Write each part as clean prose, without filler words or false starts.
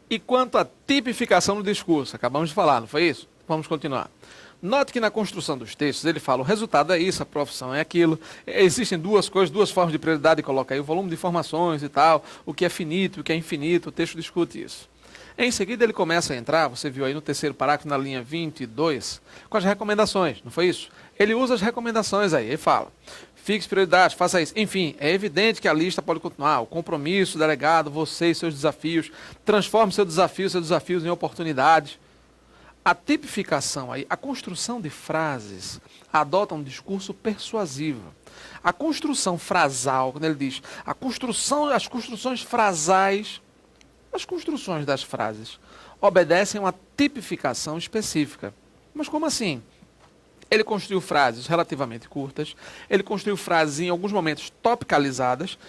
E quanto à tipificação do discurso, acabamos de falar, não foi isso? Vamos continuar. Note que na construção dos textos ele fala o resultado é isso, a profissão é aquilo. Existem duas coisas, duas formas de prioridade, coloca aí o volume de informações e tal, o que é finito, o que é infinito, o texto discute isso. Em seguida ele começa a entrar, você viu aí no terceiro parágrafo, na linha 22, com as recomendações, não foi isso? Ele usa as recomendações aí, ele fala, fixe prioridade, faça isso. Enfim, é evidente que a lista pode continuar, o compromisso, o delegado, você e seus desafios, transforme seus desafios em oportunidades. A tipificação aí, a construção de frases adota um discurso persuasivo. A construção frasal, quando ele diz, as construções frasais, as construções das frases obedecem a uma tipificação específica. Mas como assim? Ele construiu frases relativamente curtas, ele construiu frases em alguns momentos topicalizadas,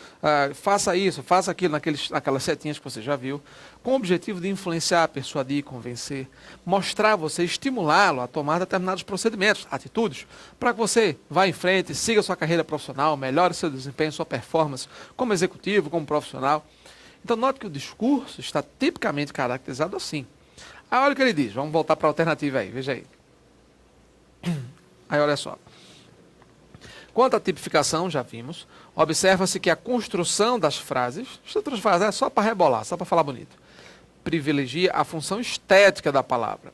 faça isso, faça aquilo, naquelas setinhas que você já viu, com o objetivo de influenciar, persuadir, convencer, mostrar a você, estimulá-lo a tomar determinados procedimentos, atitudes, para que você vá em frente, siga sua carreira profissional, melhore seu desempenho, sua performance como executivo, como profissional. Então, note que o discurso está tipicamente caracterizado assim. Aí olha o que ele diz, vamos voltar para a alternativa aí, veja aí. Aí olha só. Quanto à tipificação, já vimos, observa-se que a construção das frases, estruturas de frases é só para rebolar, só para falar bonito, privilegia a função estética da palavra.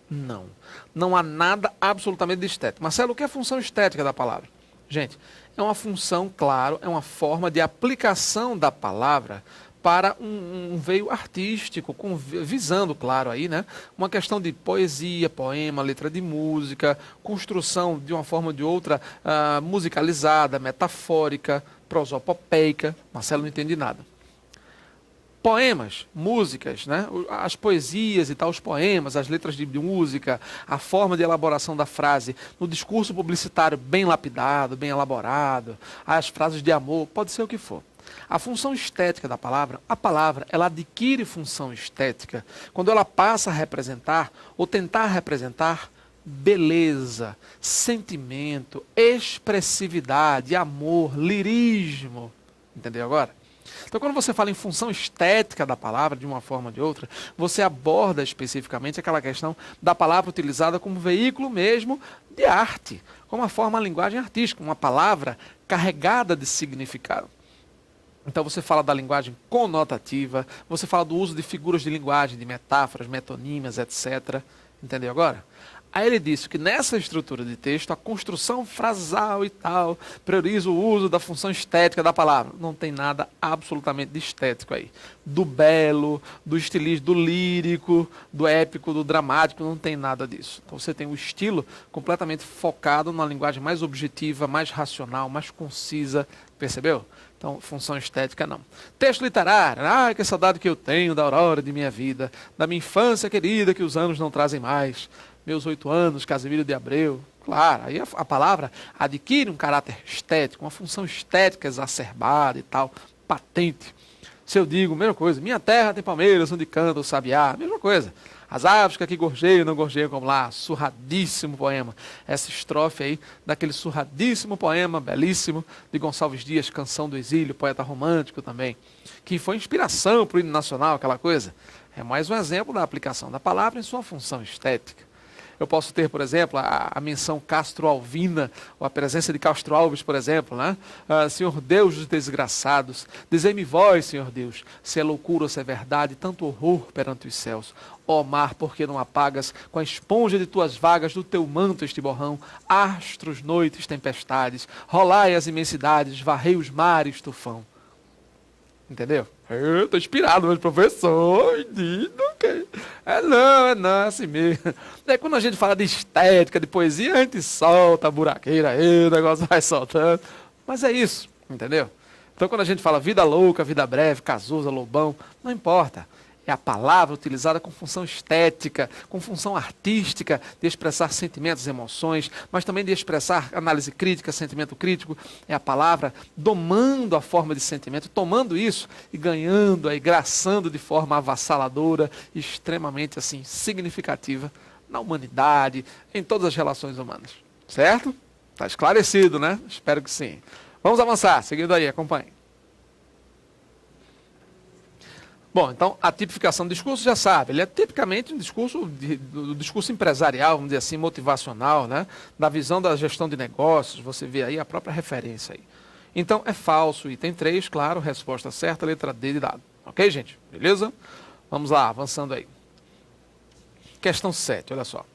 Não há nada absolutamente de estético. Marcelo, o que é a função estética da palavra? Gente, é uma função, claro, é uma forma de aplicação da palavra para um veio artístico, visando, claro, aí, né, uma questão de poesia, poema, letra de música, construção de uma forma ou de outra musicalizada, metafórica, prosopopeica. Marcelo não entende nada. Poemas, músicas, né, as poesias e tal, os poemas, as letras de música, a forma de elaboração da frase, no discurso publicitário bem lapidado, bem elaborado, as frases de amor, pode ser o que for. A função estética da palavra, a palavra, ela adquire função estética quando ela passa a representar ou tentar representar beleza, sentimento, expressividade, amor, lirismo. Entendeu agora? Então, quando você fala em função estética da palavra, de uma forma ou de outra, você aborda especificamente aquela questão da palavra utilizada como veículo mesmo de arte, como uma forma, uma linguagem artística, uma palavra carregada de significado. Então você fala da linguagem conotativa, você fala do uso de figuras de linguagem, de metáforas, metonímias, etc. Entendeu agora? Aí ele disse que nessa estrutura de texto, a construção frasal e tal, prioriza o uso da função estética da palavra. Não tem nada absolutamente de estético aí. Do belo, do estilismo, do lírico, do épico, do dramático, não tem nada disso. Então você tem um estilo completamente focado numa linguagem mais objetiva, mais racional, mais concisa. Percebeu? Então, função estética, não. Texto literário. Ai, que saudade que eu tenho da aurora de minha vida, da minha infância querida que os anos não trazem mais. Meus 8 anos, Casimiro de Abreu. Claro, aí a palavra adquire um caráter estético, uma função estética exacerbada e tal, patente. Se eu digo, mesma coisa, minha terra tem palmeiras onde canta o sabiá, mesma coisa. As aves que aqui gorjeiam, não gorjeiam como lá, surradíssimo poema. Essa estrofe aí, daquele surradíssimo poema, belíssimo, de Gonçalves Dias, Canção do Exílio, poeta romântico também, que foi inspiração para o hino nacional, aquela coisa. É mais um exemplo da aplicação da palavra em sua função estética. Eu posso ter, por exemplo, a menção Castro-Alvina, ou a presença de Castro Alves, por exemplo, né? Senhor Deus dos desgraçados, dizei-me vós, Senhor Deus, se é loucura ou se é verdade, tanto horror perante os céus. Ó mar, por que não apagas com a esponja de tuas vagas do teu manto este borrão? Astros, noites, tempestades, rolai as imensidades, varrei os mares, tufão. Entendeu? Eu estou inspirado hoje, professor. Não, é assim mesmo. Daí quando a gente fala de estética, de poesia, a gente solta a buraqueira aí, o negócio vai soltando. Mas é isso, entendeu? Então quando a gente fala vida louca, vida breve, Cazuza, Lobão, não importa. É a palavra utilizada com função estética, com função artística, de expressar sentimentos, emoções, mas também de expressar análise crítica, sentimento crítico. É a palavra domando a forma de sentimento, tomando isso e ganhando, aí, graçando de forma avassaladora, extremamente assim, significativa na humanidade, em todas as relações humanas. Certo? Está esclarecido, né? Espero que sim. Vamos avançar, seguindo aí, acompanhe. Bom, então a tipificação do discurso já sabe, ele é tipicamente um discurso do discurso empresarial, vamos dizer assim, motivacional, né? Da visão da gestão de negócios, você vê aí a própria referência aí. Então é falso, item 3, claro, resposta certa, letra D de dado. Ok, gente? Beleza? Vamos lá, avançando aí. Questão 7, olha só.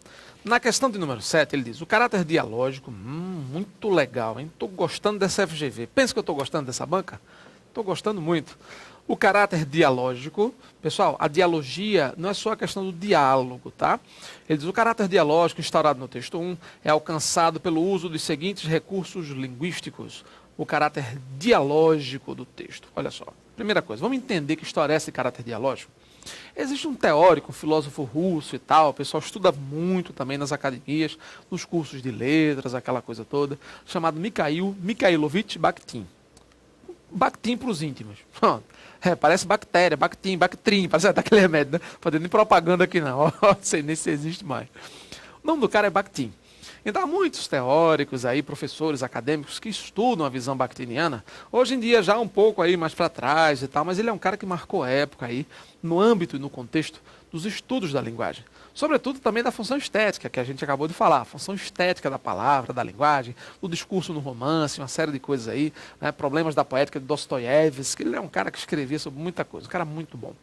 Na questão de número 7, ele diz, o caráter dialógico, muito legal, hein? Estou gostando dessa FGV. Pensa que eu estou gostando dessa banca? Estou gostando muito. O caráter dialógico, pessoal, a dialogia não é só a questão do diálogo, tá? Ele diz, o caráter dialógico instaurado no texto 1 é alcançado pelo uso dos seguintes recursos linguísticos. O caráter dialógico do texto. Olha só, primeira coisa, vamos entender que história é esse caráter dialógico? Existe um teórico, um filósofo russo e tal, o pessoal estuda muito também nas academias, nos cursos de letras, aquela coisa toda, chamado Mikhail Mikhailovich Bakhtin. Bakhtin para os íntimos. Parece bactéria, Bactin, Bactrim, parece até aquele remédio, né? Fazendo propaganda aqui não, não sei nem se existe mais. O nome do cara é Bakhtin. Então há muitos teóricos aí, professores acadêmicos que estudam a visão bakhtiniana, hoje em dia já um pouco aí mais para trás e tal, mas ele é um cara que marcou época aí, no âmbito e no contexto dos estudos da linguagem. Sobretudo também da função estética, que a gente acabou de falar, a função estética da palavra, da linguagem, do discurso no romance, uma série de coisas aí, né, problemas da poética de Dostoiévski, ele é um cara que escrevia sobre muita coisa, um cara muito bom.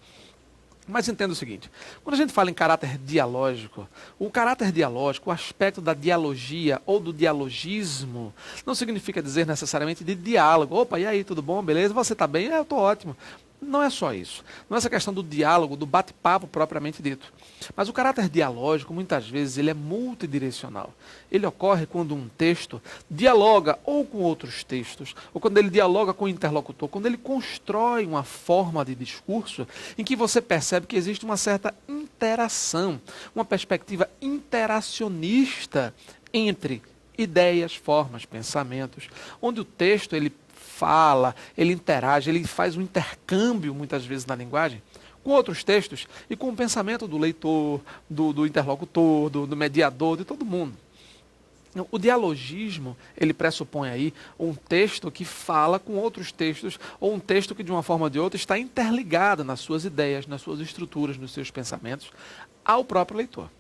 Mas entenda o seguinte, quando a gente fala em caráter dialógico, o aspecto da dialogia ou do dialogismo, não significa dizer necessariamente de diálogo. Opa, e aí, tudo bom? Beleza? Você está bem? Eu estou ótimo. Não é só isso. Não é essa questão do diálogo, do bate-papo propriamente dito. Mas o caráter dialógico, muitas vezes, ele é multidirecional. Ele ocorre quando um texto dialoga ou com outros textos, ou quando ele dialoga com o interlocutor, quando ele constrói uma forma de discurso em que você percebe que existe uma certa interação, uma perspectiva interacionista entre ideias, formas, pensamentos, onde o texto ele fala, ele interage, ele faz um intercâmbio, muitas vezes, na linguagem, com outros textos e com o pensamento do leitor, do interlocutor, do mediador, de todo mundo. O dialogismo, ele pressupõe aí um texto que fala com outros textos, ou um texto que, de uma forma ou de outra, está interligado nas suas ideias, nas suas estruturas, nos seus pensamentos, ao próprio leitor.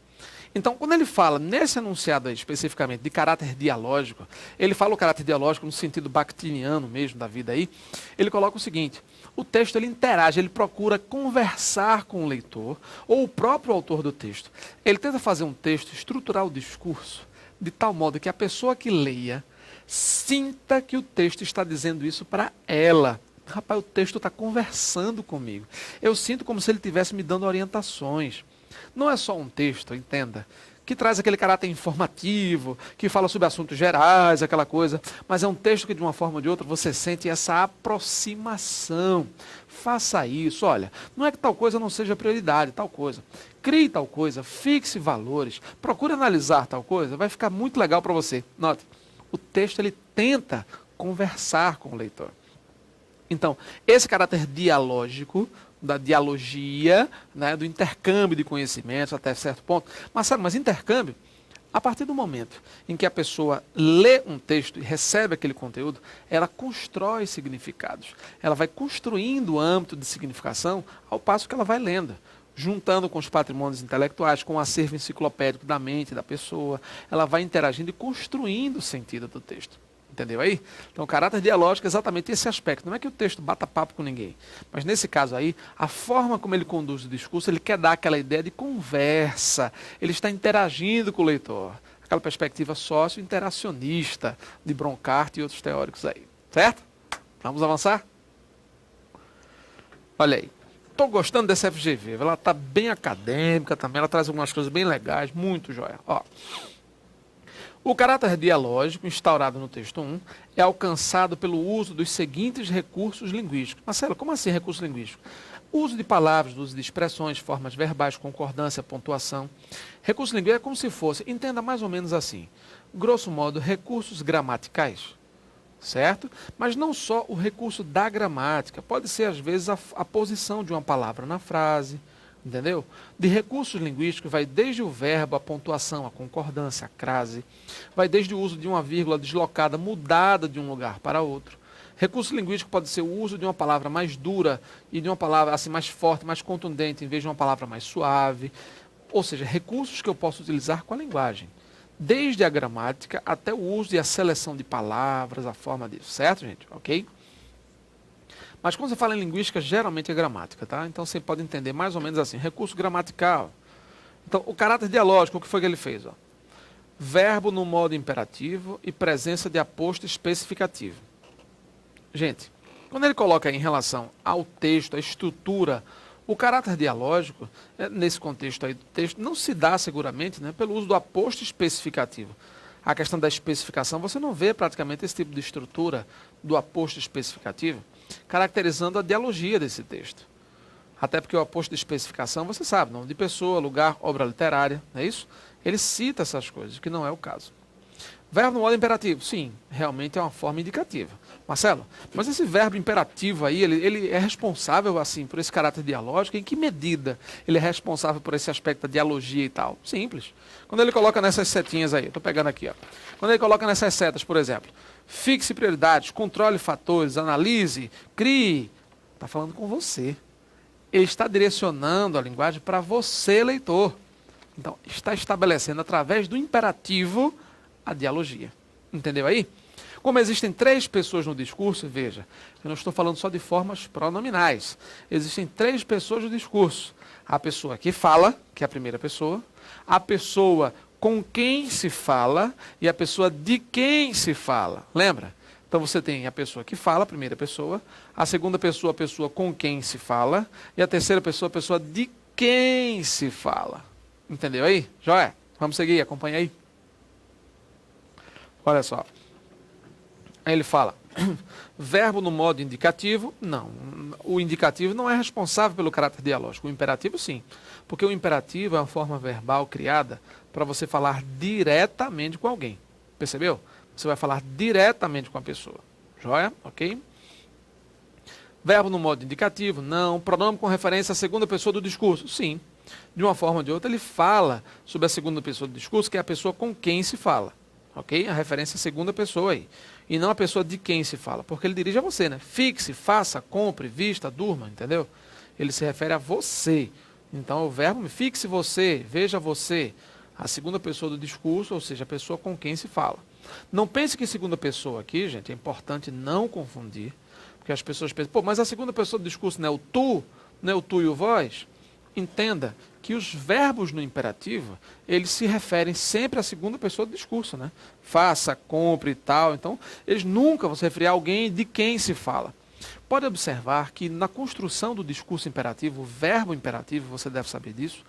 Então, quando ele fala nesse enunciado aí, especificamente de caráter dialógico, ele fala o caráter dialógico no sentido bakhtiniano mesmo da vida aí, ele coloca o seguinte, o texto ele interage, ele procura conversar com o leitor, ou o próprio autor do texto. Ele tenta fazer um texto, estruturar o discurso, de tal modo que a pessoa que leia sinta que o texto está dizendo isso para ela. Rapaz, o texto está conversando comigo. Eu sinto como se ele estivesse me dando orientações. Não é só um texto, entenda, que traz aquele caráter informativo, que fala sobre assuntos gerais, aquela coisa, mas é um texto que de uma forma ou de outra você sente essa aproximação. Faça isso, olha, não é que tal coisa não seja prioridade, tal coisa. Crie tal coisa, fixe valores, procure analisar tal coisa, vai ficar muito legal para você. Note, o texto ele tenta conversar com o leitor. Então, esse caráter dialógico, da dialogia, né, do intercâmbio de conhecimentos até certo ponto. Mas intercâmbio, a partir do momento em que a pessoa lê um texto e recebe aquele conteúdo, ela constrói significados. Ela vai construindo o âmbito de significação ao passo que ela vai lendo, juntando com os patrimônios intelectuais, com o acervo enciclopédico da mente da pessoa. Ela vai interagindo e construindo o sentido do texto. Entendeu aí? Então, o caráter dialógico é exatamente esse aspecto. Não é que o texto bata papo com ninguém. Mas, nesse caso aí, a forma como ele conduz o discurso, ele quer dar aquela ideia de conversa. Ele está interagindo com o leitor. Aquela perspectiva sócio-interacionista de Bronckart e outros teóricos aí. Certo? Vamos avançar? Olha aí. Estou gostando dessa FGV. Ela está bem acadêmica também. Ela traz algumas coisas bem legais. Muito jóia. Ó. O caráter dialógico instaurado no texto 1 é alcançado pelo uso dos seguintes recursos linguísticos. Marcelo, como assim recurso linguístico? Uso de palavras, uso de expressões, formas verbais, concordância, pontuação. Recurso linguístico é como se fosse, entenda mais ou menos assim, grosso modo, recursos gramaticais, certo? Mas não só o recurso da gramática, pode ser às vezes a posição de uma palavra na frase, entendeu? De recursos linguísticos vai desde o verbo, a pontuação, a concordância, a crase, vai desde o uso de uma vírgula deslocada, mudada de um lugar para outro. Recurso linguístico pode ser o uso de uma palavra mais dura e de uma palavra assim mais forte, mais contundente, em vez de uma palavra mais suave. Ou seja, recursos que eu posso utilizar com a linguagem. Desde a gramática até o uso e a seleção de palavras, a forma disso. Certo, gente? Ok? Mas quando você fala em linguística, geralmente é gramática, tá? Então você pode entender mais ou menos assim, recurso gramatical. Então, o caráter dialógico, o que foi que ele fez? Ó? Verbo no modo imperativo e presença de aposto especificativo. Gente, quando ele coloca em relação ao texto, à estrutura, o caráter dialógico, nesse contexto aí do texto, não se dá seguramente, né, pelo uso do aposto especificativo. A questão da especificação, você não vê praticamente esse tipo de estrutura do aposto especificativo caracterizando a dialogia desse texto. Até porque o aposto de especificação, você sabe, nome de pessoa, lugar, obra literária, não é isso? Ele cita essas coisas, que não é o caso. Verbo no modo imperativo, sim, realmente é uma forma indicativa. Marcelo, mas esse verbo imperativo aí, ele é responsável, assim, por esse caráter dialógico? Em que medida ele é responsável por esse aspecto da dialogia e tal? Simples. Quando ele coloca nessas setinhas aí, estou pegando aqui, ó. Quando ele coloca nessas setas, por exemplo, fixe prioridades, controle fatores, analise, crie, está falando com você. Ele está direcionando a linguagem para você, leitor. Então, está estabelecendo através do imperativo a dialogia. Entendeu aí? Como existem 3 pessoas no discurso, veja, eu não estou falando só de formas pronominais. Existem 3 pessoas no discurso. A pessoa que fala, que é a primeira pessoa, a pessoa com quem se fala e a pessoa de quem se fala. Lembra? Então você tem a pessoa que fala, a primeira pessoa, a segunda pessoa, a pessoa com quem se fala, e a terceira pessoa, a pessoa de quem se fala. Entendeu aí? Joia? Vamos seguir, acompanha aí. Olha só. Aí ele fala, verbo no modo indicativo, não. O indicativo não é responsável pelo caráter dialógico. O imperativo, sim. Porque o imperativo é uma forma verbal criada para você falar diretamente com alguém. Percebeu? Você vai falar diretamente com a pessoa. Joia? Ok? Verbo no modo indicativo, não. Pronome com referência à segunda pessoa do discurso, sim. De uma forma ou de outra, ele fala sobre a segunda pessoa do discurso, que é a pessoa com quem se fala. Ok? A referência à segunda pessoa aí. E não a pessoa de quem se fala, porque ele dirige a você, né? Fixe, faça, compre, vista, durma, entendeu? Ele se refere a você. Então, o verbo fixe você, veja você, a segunda pessoa do discurso, ou seja, a pessoa com quem se fala. Não pense que segunda pessoa aqui, gente, é importante não confundir, porque as pessoas pensam, pô, mas a segunda pessoa do discurso não é o tu, não é o tu e o vós? Entenda que os verbos no imperativo, eles se referem sempre à segunda pessoa do discurso, né? Faça, compre e tal. Então, eles nunca vão se referir a alguém de quem se fala. Pode observar que na construção do discurso imperativo, o verbo imperativo, você deve saber disso,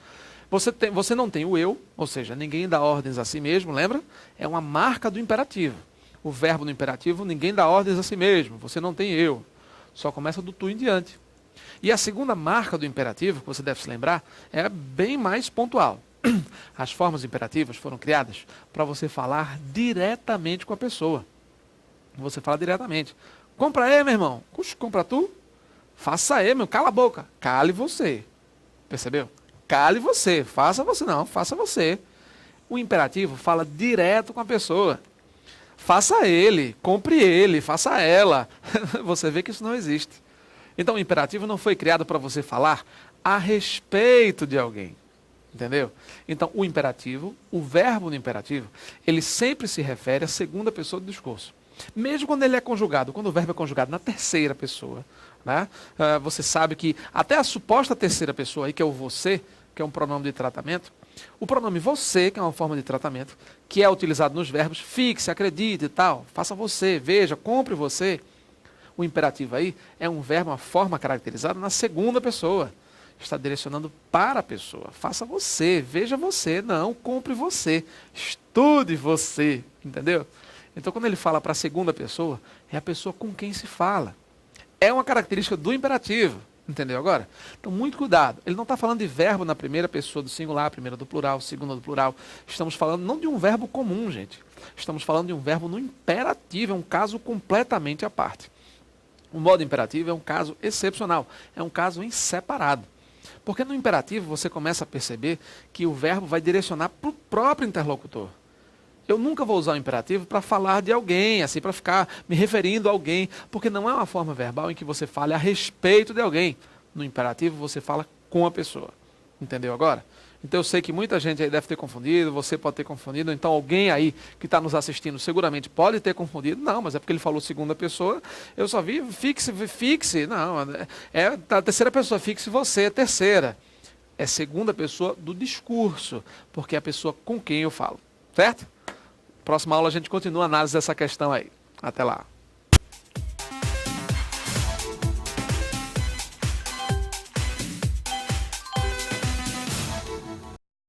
você não tem o eu, ou seja, ninguém dá ordens a si mesmo, lembra? É uma marca do imperativo. O verbo no imperativo, ninguém dá ordens a si mesmo, você não tem eu. Só começa do tu em diante. E a segunda marca do imperativo, que você deve se lembrar, é bem mais pontual. As formas imperativas foram criadas para você falar diretamente com a pessoa. Você fala diretamente. Compra aí, meu irmão. Compra tu? Faça aí, meu. Cala a boca. Cale você. Percebeu? Cale você. Faça você. Não, faça você. O imperativo fala direto com a pessoa. Faça ele. Compre ele. Faça ela. Você vê que isso não existe. Então, o imperativo não foi criado para você falar a respeito de alguém. Entendeu? Então, o imperativo, o verbo no imperativo, ele sempre se refere à segunda pessoa do discurso. Mesmo quando ele é conjugado, quando o verbo é conjugado na terceira pessoa, né? Você sabe que até a suposta terceira pessoa, aí, que é o você, que é um pronome de tratamento, o pronome você, que é uma forma de tratamento, que é utilizado nos verbos fixe, acredite e tal, faça você, veja, compre você. O imperativo aí é um verbo, uma forma caracterizada na segunda pessoa. Está direcionando para a pessoa. Faça você, veja você, não, compre você, estude você, entendeu? Então, quando ele fala para a segunda pessoa, é a pessoa com quem se fala. É uma característica do imperativo, entendeu agora? Então, muito cuidado. Ele não está falando de verbo na primeira pessoa do singular, primeira do plural, segunda do plural. Estamos falando não de um verbo comum, gente. Estamos falando de um verbo no imperativo, é um caso completamente à parte. O modo imperativo é um caso excepcional, é um caso em separado. Porque no imperativo você começa a perceber que o verbo vai direcionar para o próprio interlocutor. Eu nunca vou usar o imperativo para falar de alguém, assim, para ficar me referindo a alguém, porque não é uma forma verbal em que você fale a respeito de alguém. No imperativo você fala com a pessoa. Entendeu agora? Então eu sei que muita gente aí deve ter confundido, você pode ter confundido, então alguém aí que está nos assistindo seguramente pode ter confundido. Não, mas é porque ele falou segunda pessoa, eu só vi fixe, não, é a terceira pessoa, fixe você, é terceira. É segunda pessoa do discurso, porque é a pessoa com quem eu falo, certo? Próxima aula a gente continua a análise dessa questão aí. Até lá.